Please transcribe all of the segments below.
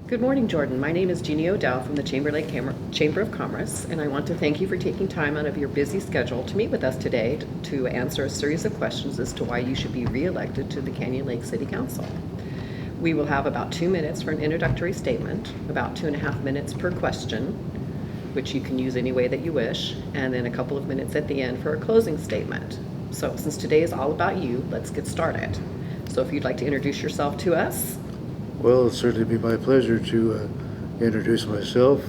Good morning, Jordan. My name is Jeannie O'Dowd from the Chamber of Commerce, and I want to thank you for taking time out of your busy schedule to meet with us today to answer a series of questions as to why you should be re-elected to the Canyon Lake City Council. We will have about 2 minutes for an introductory statement, about 2.5 minutes per question, which you can use any way that you wish, and then a couple of minutes at the end for a closing statement. So since today is all about you, let's get started. So if you'd like to introduce yourself to us. Well, it'll certainly be my pleasure to introduce myself.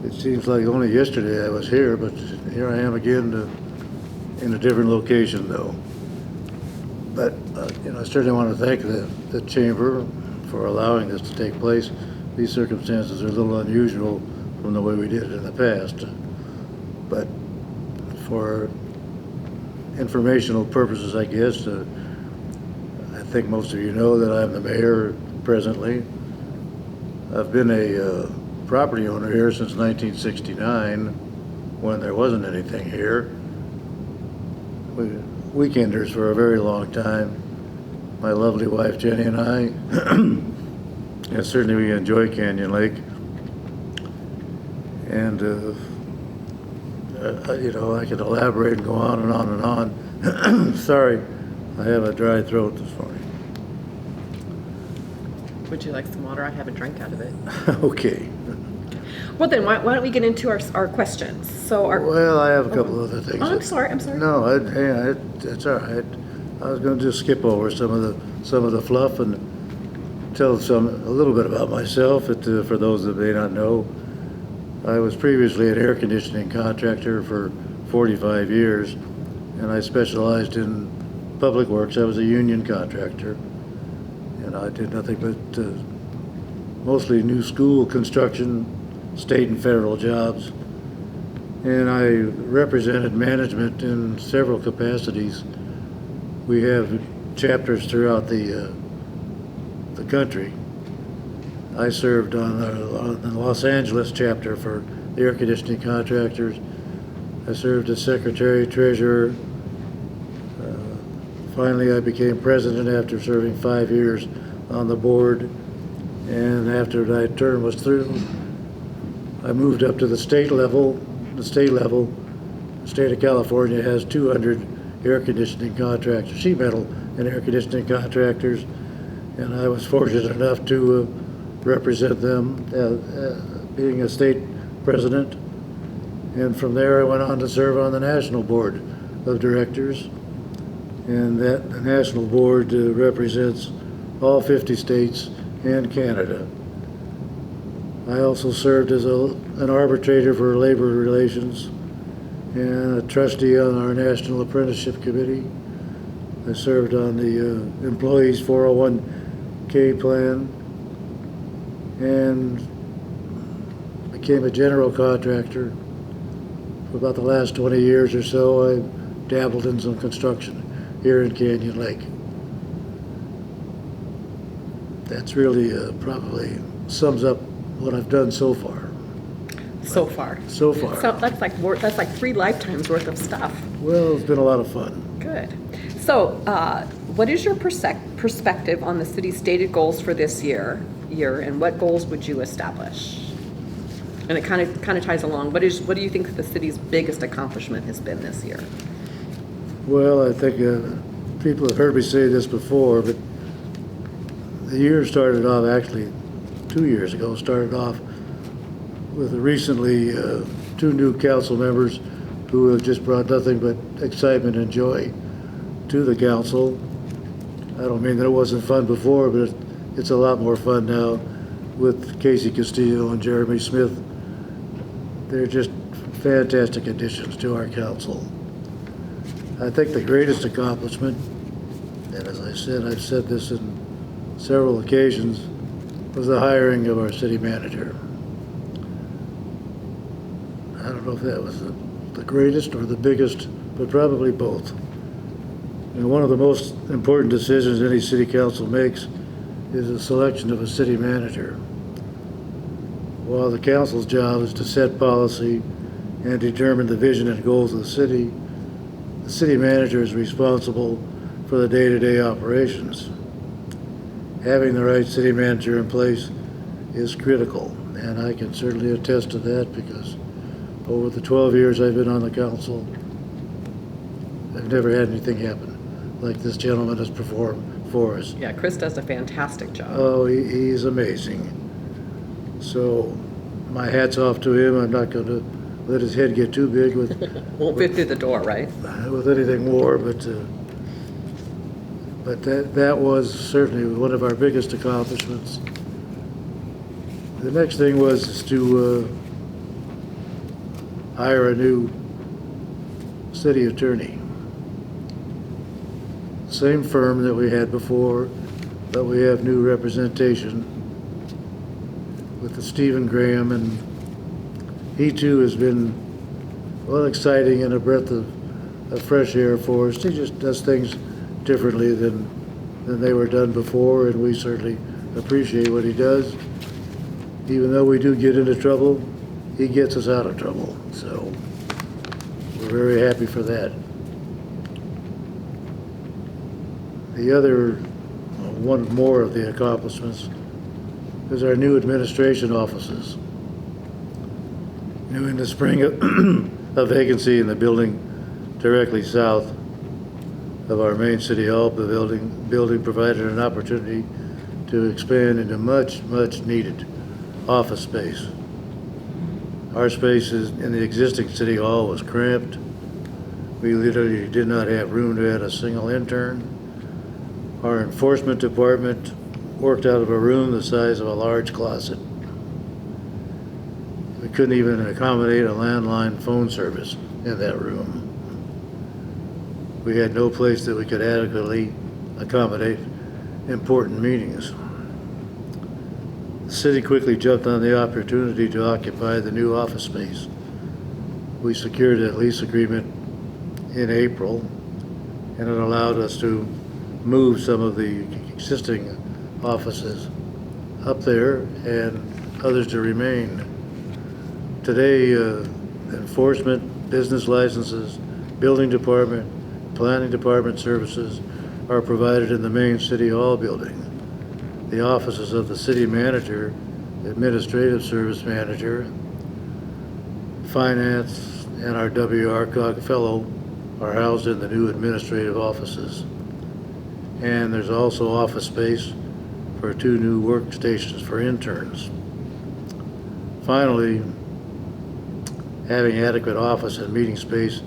It seems like only yesterday I was here, but here I am again in a different location, though. But, I certainly want to thank the Chamber for allowing this to take place. These circumstances are a little unusual from the way we did it in the past. But for informational purposes, I guess, I think most of you know that I'm the mayor presently. I've been a property owner here since 1969 when there wasn't anything here. We weekenders for a very long time. My lovely wife Jenny and I, and certainly we enjoy Canyon Lake. And I could elaborate and go on and on and on. Sorry, I have a dry throat this morning. Would you like some water? I have a drink out of it. Okay. Well then, why don't we get into our questions? Well, I have a couple other things. Oh, I'm sorry. No, it's all right. I was going to just skip over some of the fluff and tell a little bit about myself. For those that may not know, I was previously an air conditioning contractor for 45 years, and I specialized in public works. I was a union contractor. And I did nothing but mostly new school construction, state and federal jobs. And I represented management in several capacities. We have chapters throughout the country. I served on the Los Angeles chapter for the air conditioning contractors. I served as secretary, treasurer. Finally, I became president after serving 5 years on the board, and after that term was through, I moved up to the state level. The state of California has 200 air conditioning contractors, sheet metal and air conditioning contractors, and I was fortunate enough to represent them being a state president. And from there, I went on to serve on the national board of directors. And that the national board represents all 50 states and Canada. I also served as an arbitrator for labor relations and a trustee on our National Apprenticeship Committee. I served on the employees 401k plan and became a general contractor. For about the last 20 years or so, I dabbled in some construction here in Canyon Lake. That's really probably sums up what I've done so far. So far. So far. So that's like 3 lifetimes worth of stuff. Well, it's been a lot of fun. Good. So, what is your perspective on the city's stated goals for this year, and what goals would you establish? And it kind of ties along. What do you think the city's biggest accomplishment has been this year? Well, I think people have heard me say this before, but the year started off, actually 2 years ago, started off with recently 2 new council members who have just brought nothing but excitement and joy to the council. I don't mean that it wasn't fun before, but it's a lot more fun now with Casey Castillo and Jeremy Smith. They're just fantastic additions to our council. I think the greatest accomplishment, and as I said, I've said this in several occasions, was the hiring of our city manager. I don't know if that was the greatest or the biggest, but probably both. And one of the most important decisions any city council makes is the selection of a city manager. While the council's job is to set policy and determine the vision and goals of the city manager is responsible for the day-to-day operations. Having the right city manager in place is critical. And I can certainly attest to that because over the 12 years I've been on the council, I've never had anything happen like this gentleman has performed for us. Yeah, Chris does a fantastic job. Oh, he's amazing. So my hat's off to him. I'm not going to let his head get too big with Won't fit through the door, right? with anything more, but that was certainly one of our biggest accomplishments. The next thing was to hire a new city attorney. Same firm that we had before, but we have new representation with the Stephen Graham, and he too has been, well, exciting and a breath of fresh air for us. He just does things differently than they were done before, and we certainly appreciate what he does. Even though we do get into trouble, he gets us out of trouble. So we're very happy for that. The other, one more of the accomplishments is our new administration offices. New in the spring, a vacancy in the building directly south of our main city hall. The building provided an opportunity to expand into much needed office space. Our space in the existing city hall was cramped. We literally did not have room to add a single intern. Our enforcement department worked out of a room the size of a large closet. We couldn't even accommodate a landline phone service in that room. We had no place that we could adequately accommodate important meetings. The city quickly jumped on the opportunity to occupy the new office space. We secured a lease agreement in April, and it allowed us to move some of the existing offices up there and others to remain. Today, enforcement, business licenses, building department, planning department services are provided in the main city hall building. The offices of the city manager, administrative service manager, finance, and our W.R. Cog fellow are housed in the new administrative offices. And there's also office space for 2 new workstations for interns. Finally, having adequate office and meeting space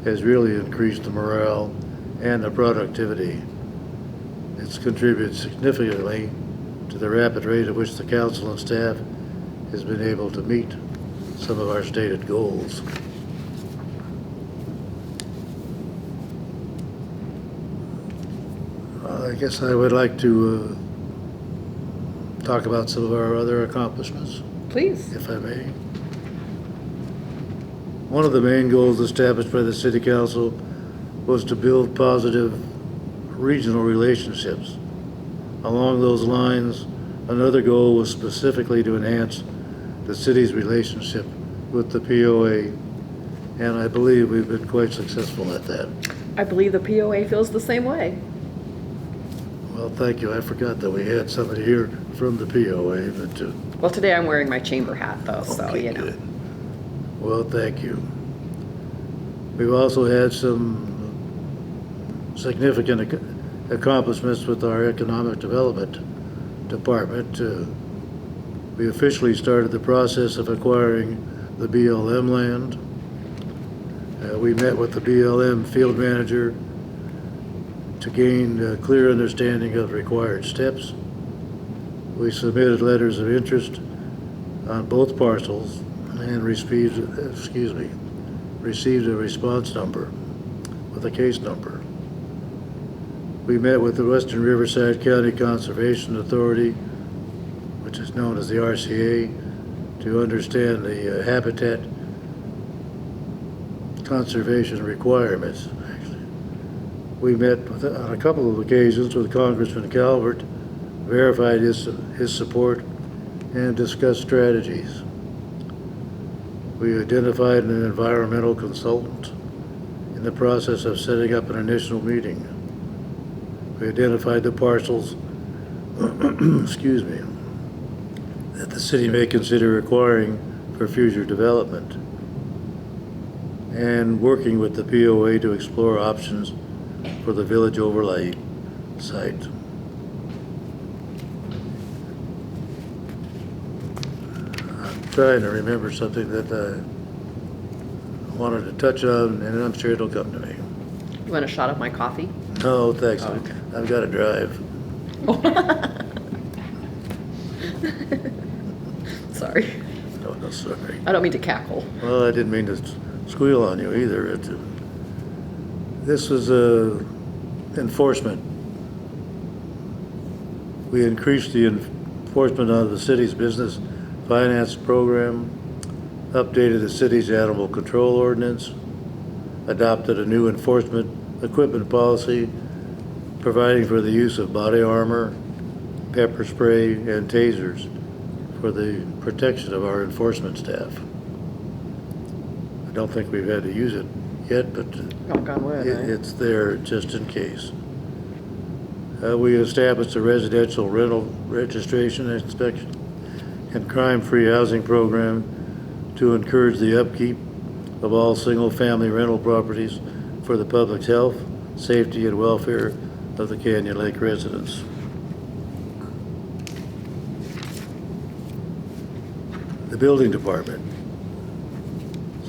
has really increased the morale and the productivity. It's contributed significantly to the rapid rate at which the council and staff has been able to meet some of our stated goals. I guess I would like to talk about some of our other accomplishments, Please. if I may. One of the main goals established by the City Council was to build positive regional relationships. Along those lines, another goal was specifically to enhance the city's relationship with the POA, and I believe we've been quite successful at that. I believe the POA feels the same way. Well, thank you. I forgot that we had somebody here from the POA, but Well, today I'm wearing my chamber hat, though, so, okay, you know. good. Well, thank you. We've also had some significant accomplishments with our economic development department. We officially started the process of acquiring the BLM land. We met with the BLM field manager to gain a clear understanding of required steps. We submitted letters of interest on both parcels and received a response number with a case number. We met with the Western Riverside County Conservation Authority, which is known as the RCA, to understand the habitat conservation requirements. We met on a couple of occasions with Congressman Calvert, verified his support, and discussed strategies. We identified an environmental consultant in the process of setting up an initial meeting. We identified the parcels, excuse me, that the city may consider acquiring for future development, and working with the POA to explore options for the village overlay site. I'm trying to remember something that I wanted to touch on, and I'm sure it'll come to me. You want a shot of my coffee? No, thanks. Oh, okay. I've got to drive. Sorry. No, sorry. I don't mean to cackle. Well, I didn't mean to squeal on you either. This is enforcement. We increased the enforcement of the city's business finance program, updated the city's animal control ordinance, adopted a new enforcement equipment policy, providing for the use of body armor, pepper spray, and tasers for the protection of our enforcement staff. I don't think we've had to use it yet, but Knock on wood, right? it's there just in case. We established a residential rental registration inspection and crime-free housing program to encourage the upkeep of all single-family rental properties for the public's health, safety, and welfare of the Canyon Lake residents. The building department.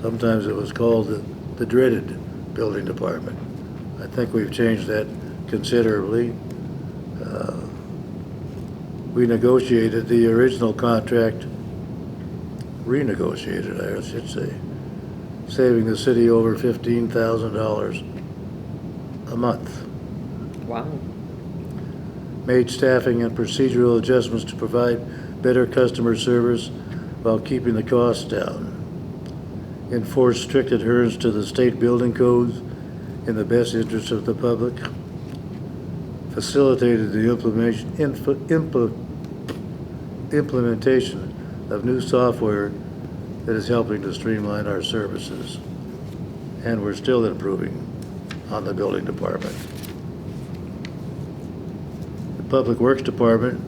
Sometimes it was called the dreaded building department. I think we've changed that considerably. We negotiated the original contract, renegotiated, I should say, saving the city over $15,000 a month. Wow. Made staffing and procedural adjustments to provide better customer service while keeping the costs down. Enforced strict adherence to the state building codes in the best interest of the public. Facilitated the implementation of new software that is helping to streamline our services. And we're still improving on the building department. The Public Works Department,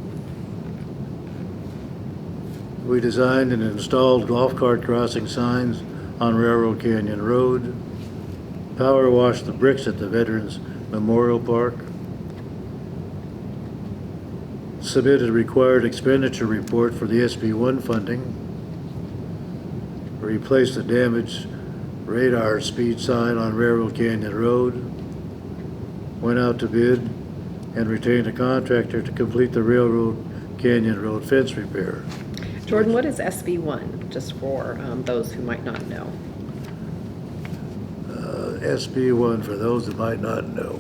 we designed and installed golf cart crossing signs on Railroad Canyon Road, power washed the bricks at the Veterans Memorial Park, submitted required expenditure report for the SB1 funding, replaced the damaged radar speed sign on Railroad Canyon Road, went out to bid, and retained a contractor to complete the Railroad Canyon Road fence repair. Jordan, what is SB1, just for those who might not know? SB1, for those that might not know.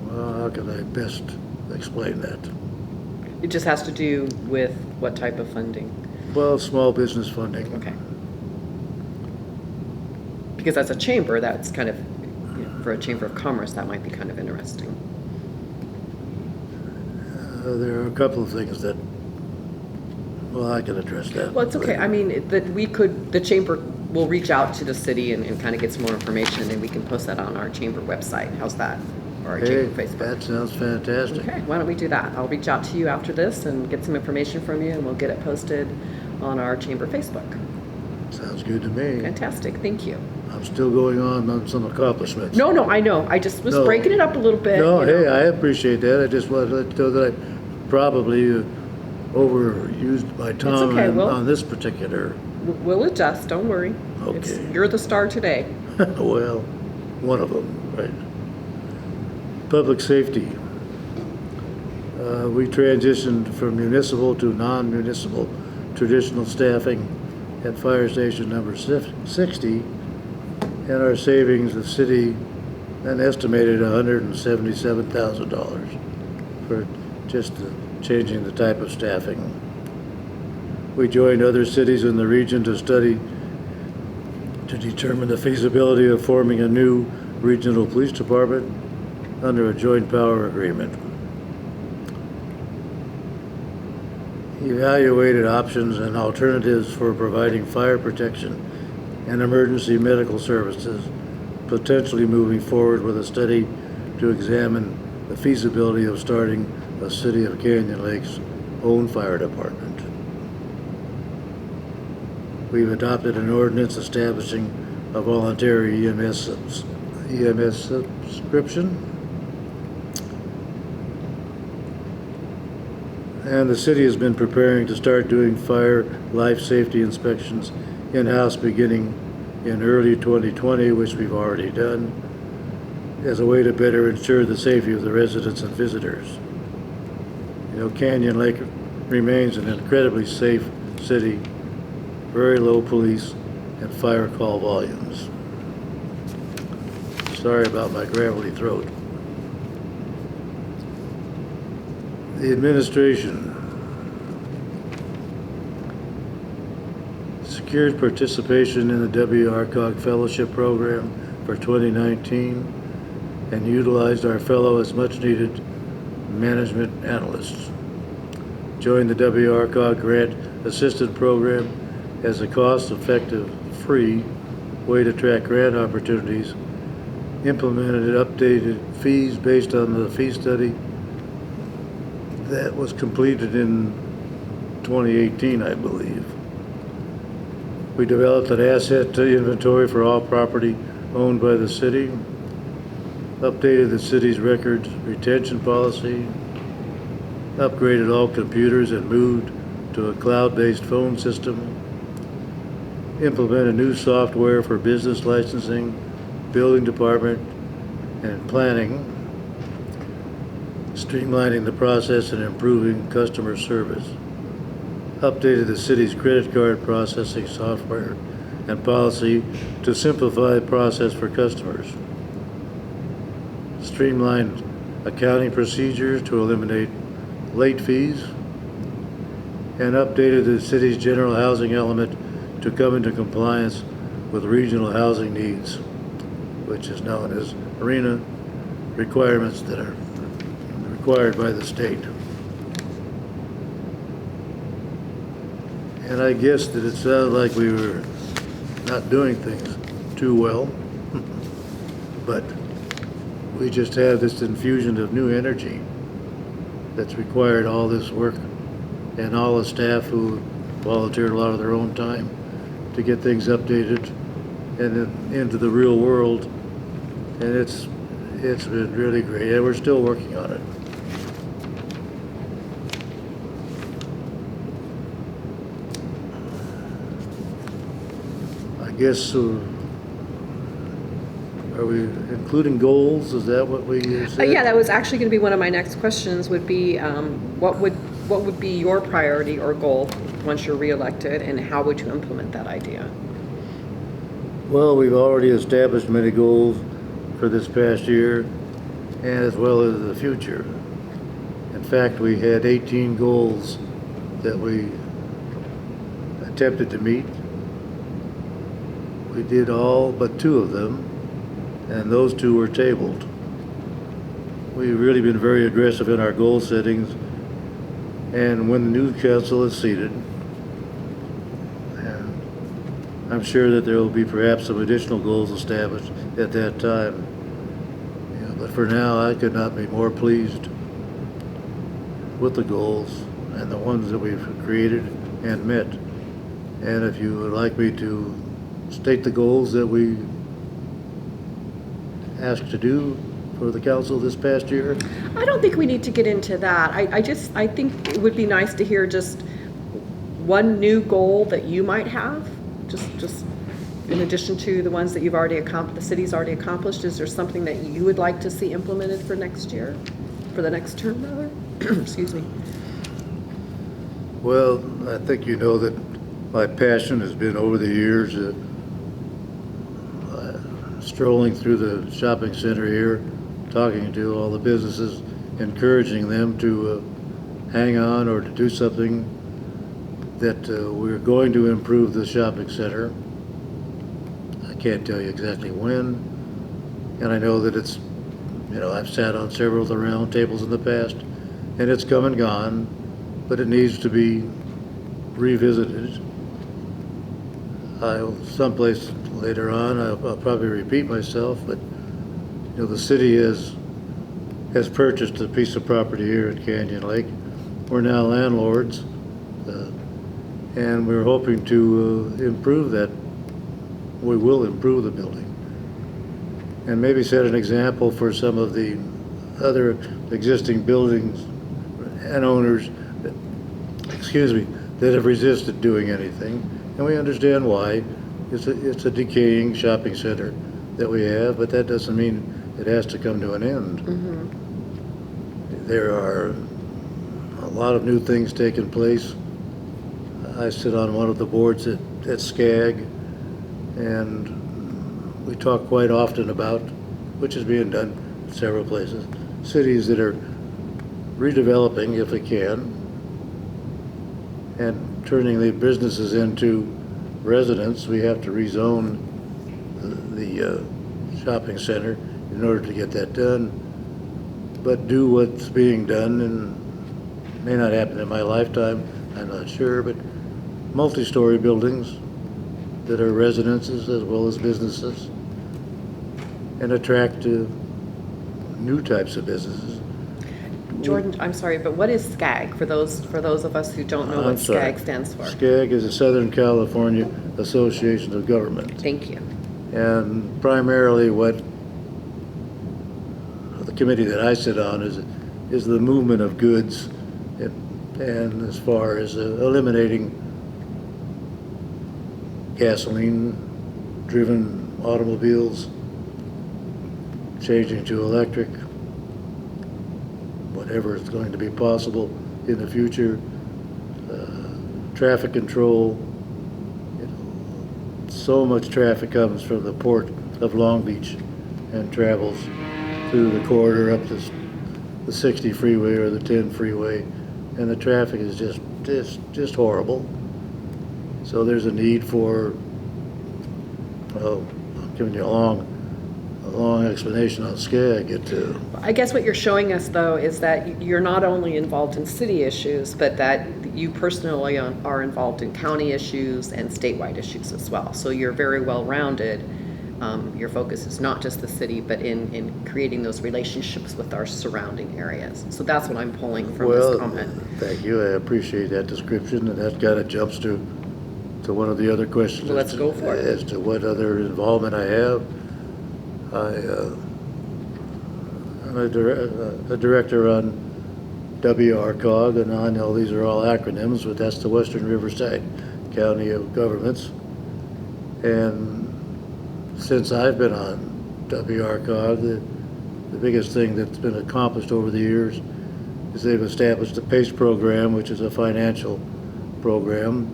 Well, how can I best explain that? It just has to do with what type of funding? Well, small business funding. Okay. Because as a chamber, that's kind of, for a chamber of commerce, that might be kind of interesting. There are a couple of things that, well, I can address that. Well, it's okay. I mean, the chamber will reach out to the city and kind of get some more information, and we can post that on our chamber website. How's that? Or our Hey, chamber Facebook. that sounds fantastic. Okay, why don't we do that? I'll reach out to you after this and get some information from you, and we'll get it posted on our chamber Facebook. Sounds good to me. Fantastic, thank you. I'm still going on some accomplishments. No, I know. I just was No. breaking it up a little bit. No, you know. hey, I appreciate that. I just wanted to let you know that I probably overused my tongue okay, on this particular. We'll adjust, don't worry. Okay. You're the star today. Well, one of them, right. Public safety. We transitioned from municipal to non-municipal traditional staffing at fire station number 60, and our savings, the city, an estimated $177,000 for just changing the type of staffing. We joined other cities in the region to study to determine the feasibility of forming a new regional police department under a joint power agreement. Evaluated options and alternatives for providing fire protection and emergency medical services, potentially moving forward with a study to examine the feasibility of starting a City of Canyon Lakes own fire department. We've adopted an ordinance establishing a voluntary EMS subscription. And the city has been preparing to start doing fire life safety inspections in-house beginning in early 2020, which we've already done, as a way to better ensure the safety of the residents and visitors. You know, Canyon Lake remains an incredibly safe city, very low police and fire call volumes. Sorry about my gravelly throat. The administration secured participation in the WRCOG Fellowship Program for 2019 and utilized our fellow as much needed management analysts. Joined the WRCOG Grant Assistant Program as a cost-effective, free way to track grant opportunities, implemented updated fees based on the fee study that was completed in 2018, I believe. We developed an asset inventory for all property owned by the city, updated the city's records retention policy, upgraded all computers and moved to a cloud-based phone system, implemented new software for business licensing, building department, and planning, streamlining the process and improving customer service, updated the city's credit card processing software and policy to simplify the process for customers, streamlined accounting procedures to eliminate late fees, and updated the city's general housing element to come into compliance with regional housing needs, which is known as ARENA requirements that are required by the state. And I guess that it sounded like we were not doing things too well, but we just have this infusion of new energy that's required all this work and all the staff who volunteered a lot of their own time to get things updated and then into the real world. And it's been really great, and we're still working on it. I guess, are we including goals? Is that what we said? Yeah, that was actually going to be one of my next questions. Would be what would be your priority or goal once you're reelected, and how would you implement that idea? Well, we've already established many goals for this past year, as well as the future. In fact, we had 18 goals that we attempted to meet. We did all but 2 of them, and those 2 were tabled. We've really been very aggressive in our goal settings, and when the new council is seated, I'm sure that there will be perhaps some additional goals established at that time. Yeah, but for now, I could not be more pleased with the goals and the ones that we've created and met. And if you would like me to state the goals that we asked to do for the council this past year? I don't think we need to get into that. I think it would be nice to hear just one new goal that you might have, just in addition to the ones that you've already accomplished, the city's already accomplished. Is there something that you would like to see implemented for next year, for the next term rather? Excuse me. Well, I think you know that my passion has been over the years strolling through the shopping center here, talking to all the businesses, encouraging them to hang on or to do something that we're going to improve the shopping center. I can't tell you exactly when, and I know that it's, I've sat on several of the round tables in the past, and it's come and gone, but it needs to be revisited. Someplace later on, I'll probably repeat myself, but the city has purchased a piece of property here at Canyon Lake, we're now landlords, and we're hoping to improve that. We will improve the building, and maybe set an example for some of the other existing buildings and owners, that have resisted doing anything. And we understand why. It's a decaying shopping center that we have, but that doesn't mean it has to come to an end. Mm-hmm. There are a lot of new things taking place. I sit on one of the boards at SCAG, and we talk quite often about, which is being done in several places, cities that are redeveloping, if they can, and turning the businesses into residents. We have to rezone the shopping center in order to get that done, but do what's being done, and may not happen in my lifetime, I'm not sure, but multi-story buildings that are residences as well as businesses, and attract new types of businesses. Jordan, I'm sorry, but what is SCAG for those of us who don't know what SCAG stands for? SCAG is the Southern California Association of Government. Thank you. And primarily what the committee that I sit on is the movement of goods, and as far as eliminating gasoline-driven automobiles, changing to electric, whatever is going to be possible in the future, traffic control. So much traffic comes from the port of Long Beach and travels through the corridor up the 60 freeway or the 10 freeway, and the traffic is just horrible. So there's a need for, I'm giving you a long explanation on SCAG. I guess what you're showing us, though, is that you're not only involved in city issues, but that you personally are involved in county issues and statewide issues as well. So you're very well-rounded. Your focus is not just the city, but in creating those relationships with our surrounding areas. So that's what I'm pulling from this comment. Thank you. I appreciate that description, and that kind of jumps to one of the other questions. Well, let's go for it. As to what other involvement I have. I'm a director on WRCOG, and I know these are all acronyms, but that's the Western Riverside County of Governments. And since I've been on WRCOG, the biggest thing that's been accomplished over the years is they've established the PACE program, which is a financial program,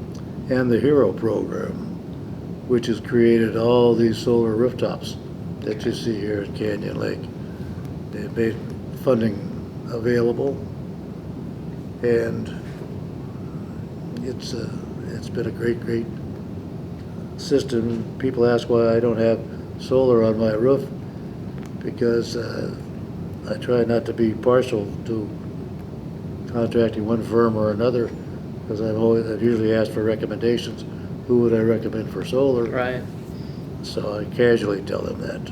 and the HERO program, which has created all these solar rooftops that you see here at Canyon Lake. They've made funding available, and it's been a great system. People ask why I don't have solar on my roof, because I try not to be partial to contracting one firm or another, because I've usually asked for recommendations. Who would I recommend for solar? Right. So I casually tell them that.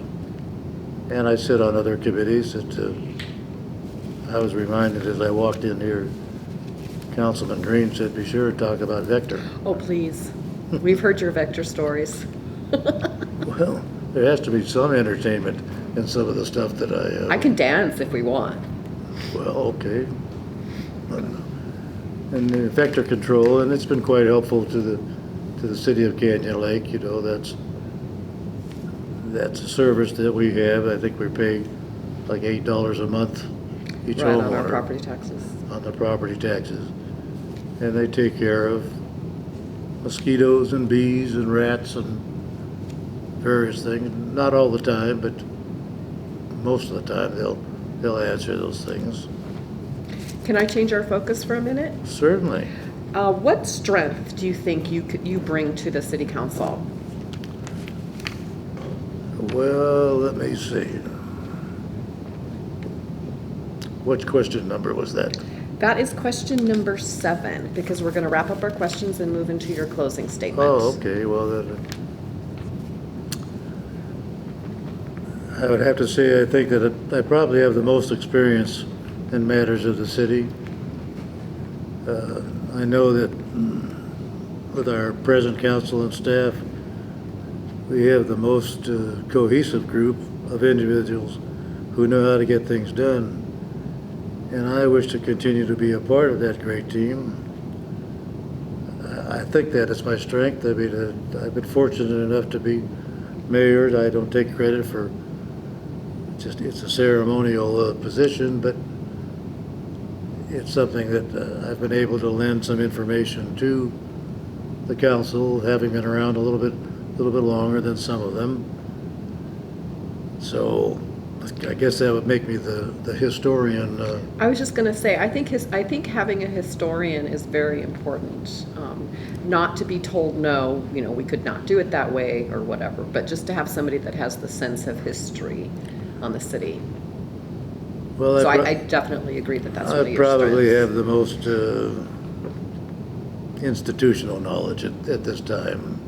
And I sit on other committees that I was reminded as I walked in here, Councilman Green said, be sure to talk about Vector. Oh, please. We've heard your Vector stories. Well, there has to be some entertainment in some of the stuff that I can dance if we want. Well, okay. And the vector control, and it's been quite helpful to the city of Canyon Lake. You know, that's a service that we have. I think we pay like $8 a month each Right, homeowner on our property taxes. on the property taxes, and they take care of mosquitoes and bees and rats and various things. Not all the time, but most of the time they'll answer those things. Can I change our focus for a minute? Certainly. What strength do you think you bring to the city council? Well, let me see. What question number was that? That is question number 7, because we're going to wrap up our questions and move into your closing statement. Oh, okay. Well, then I would have to say I think that I probably have the most experience in matters of the city, I know that with our present council and staff, we have the most cohesive group of individuals who know how to get things done. And I wish to continue to be a part of that great team. I think that is my strength. I mean, I've been fortunate enough to be mayor. I don't take credit for it's a ceremonial position, but it's something that I've been able to lend some information to the council, having been around a little bit longer than some of them. So I guess that would make me the historian. I was just going to say, I think having a historian is very important. Not to be told no, we could not do it that way or whatever, but just to have somebody that has the sense of history on the city. Well, so I definitely agree that that's one of your probably strengths. have the most institutional knowledge at this time.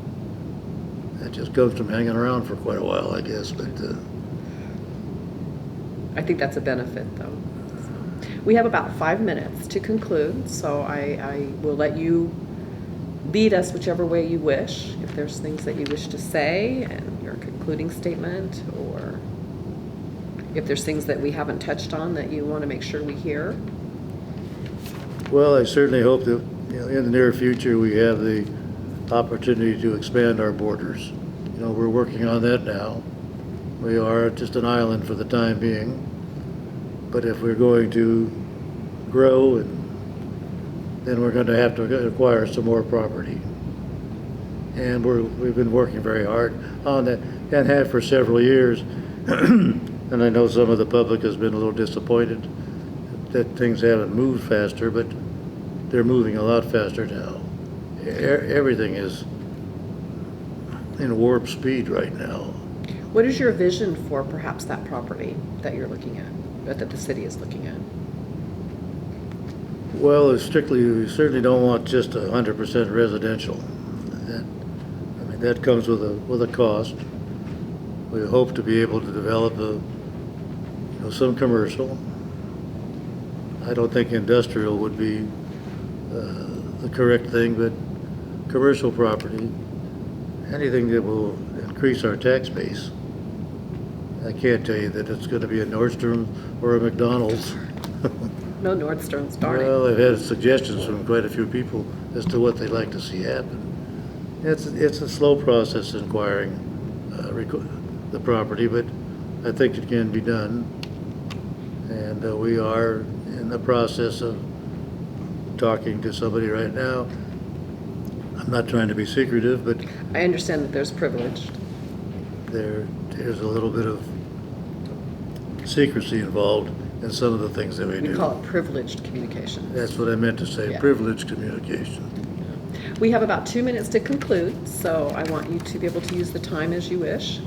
That just comes from hanging around for quite a while, I guess. But I think that's a benefit, though. So, we have about 5 minutes to conclude, so I will let you lead us whichever way you wish. If there's things that you wish to say and your concluding statement, or if there's things that we haven't touched on that you want to make sure we hear. well, I certainly hope that in the near future we have the opportunity to expand our borders. We're working on that now. We are just an island for the time being, but if we're going to grow, then we're going to have to acquire some more property. And we've been working very hard on that, and have for several years. And I know some of the public has been a little disappointed that things haven't moved faster, but they're moving a lot faster now. Everything is in warp speed right now. What is your vision for perhaps that property that you're looking at, that the city is looking at? Well, we certainly don't want just 100% residential. That comes with a cost. We hope to be able to develop some commercial. I don't think industrial would be the correct thing, but commercial property, anything that will increase our tax base. I can't tell you that it's going to be a Nordstrom or a McDonald's. No Nordstrom's, darn it. Well, I've had suggestions from quite a few people as to what they'd like to see happen. It's a slow process acquiring the property, but I think it can be done. And we are in the process of talking to somebody right now. I'm not trying to be secretive, but I understand that there's privileged. there's a little bit of secrecy involved in some of the things that we do. We call it privileged communication. That's what I meant to say, Yeah. privileged communication. We have about 2 minutes to conclude, so I want you to be able to use the time as you wish.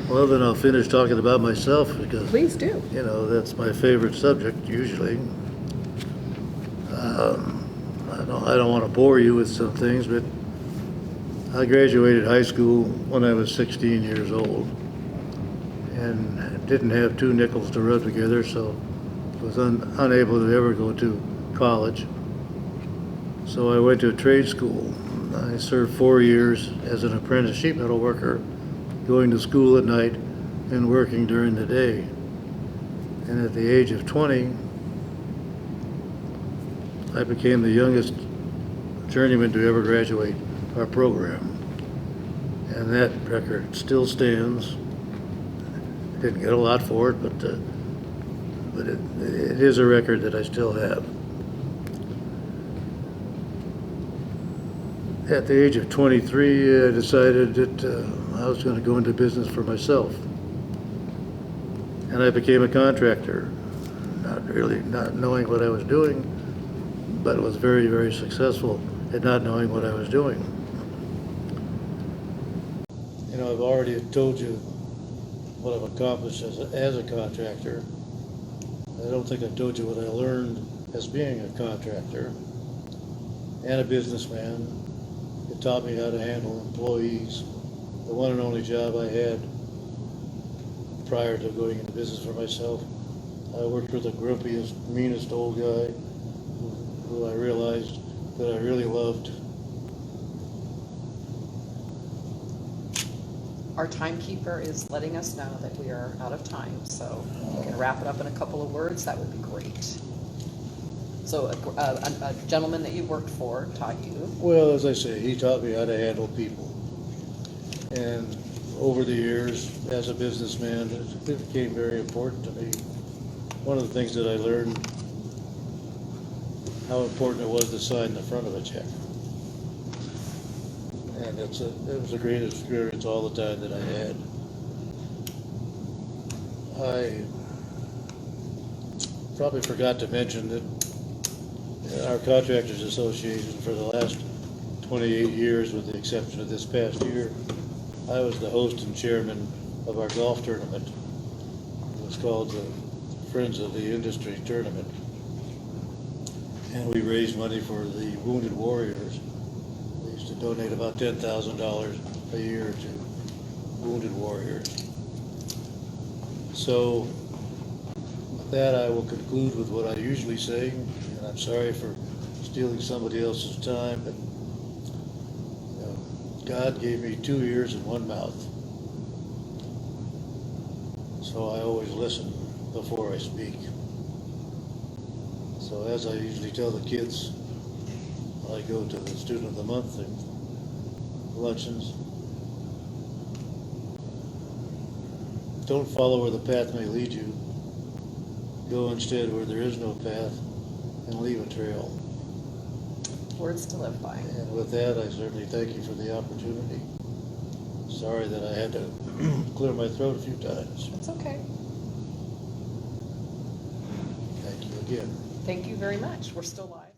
Well, then I'll finish talking about myself because, Please do. that's my favorite subject usually. I don't want to bore you with some things, but I graduated high school when I was 16 years old and didn't have 2 nickels to rub together, so was unable to ever go to college. So I went to a trade school. I served 4 years as an apprentice sheet metal worker, going to school at night and working during the day. And at the age of 20, I became the youngest journeyman to ever graduate our program. And that record still stands. Didn't get a lot for it, but it is a record that I still have. At the age of 23, I decided that I was going to go into business for myself. And I became a contractor, not knowing what I was doing, but was very, very successful at not knowing what I was doing. I've already told you what I've accomplished as a contractor. I don't think I told you what I learned as being a contractor and a businessman. It taught me how to handle employees. The one and only job I had prior to going into business for myself, I worked with the grumpiest, meanest old guy who who I realized that I really loved. Our timekeeper is letting us know that we are out of time, so if you can wrap it up in a couple of words, that would be great. So a gentleman that you worked for taught you. Well, as I say, he taught me how to handle people. And over the years, as a businessman, it became very important to me. One of the things that I learned, how important it was to sign the front of a check. And it was a great experience all the time that I had. I probably forgot to mention that our Contractors Association, for the last 28 years, with the exception of this past year, I was the host and chairman of our golf tournament. It was called the Friends of the Industry Tournament. And we raised money for the Wounded Warriors. We used to donate about $10,000 a year to Wounded Warriors. So with that, I will conclude with what I usually say, and I'm sorry for stealing somebody else's time, but God gave me 2 ears and 1 mouth. So I always listen before I speak. So as I usually tell the kids, when I go to the Student of the Month and luncheons, don't follow where the path may lead you. Go instead where there is no path and leave a trail. Words to live by. And with that, I certainly thank you for the opportunity. Sorry that I had to clear my throat a few times. It's okay. Thank you again. Thank you very much. We're still live.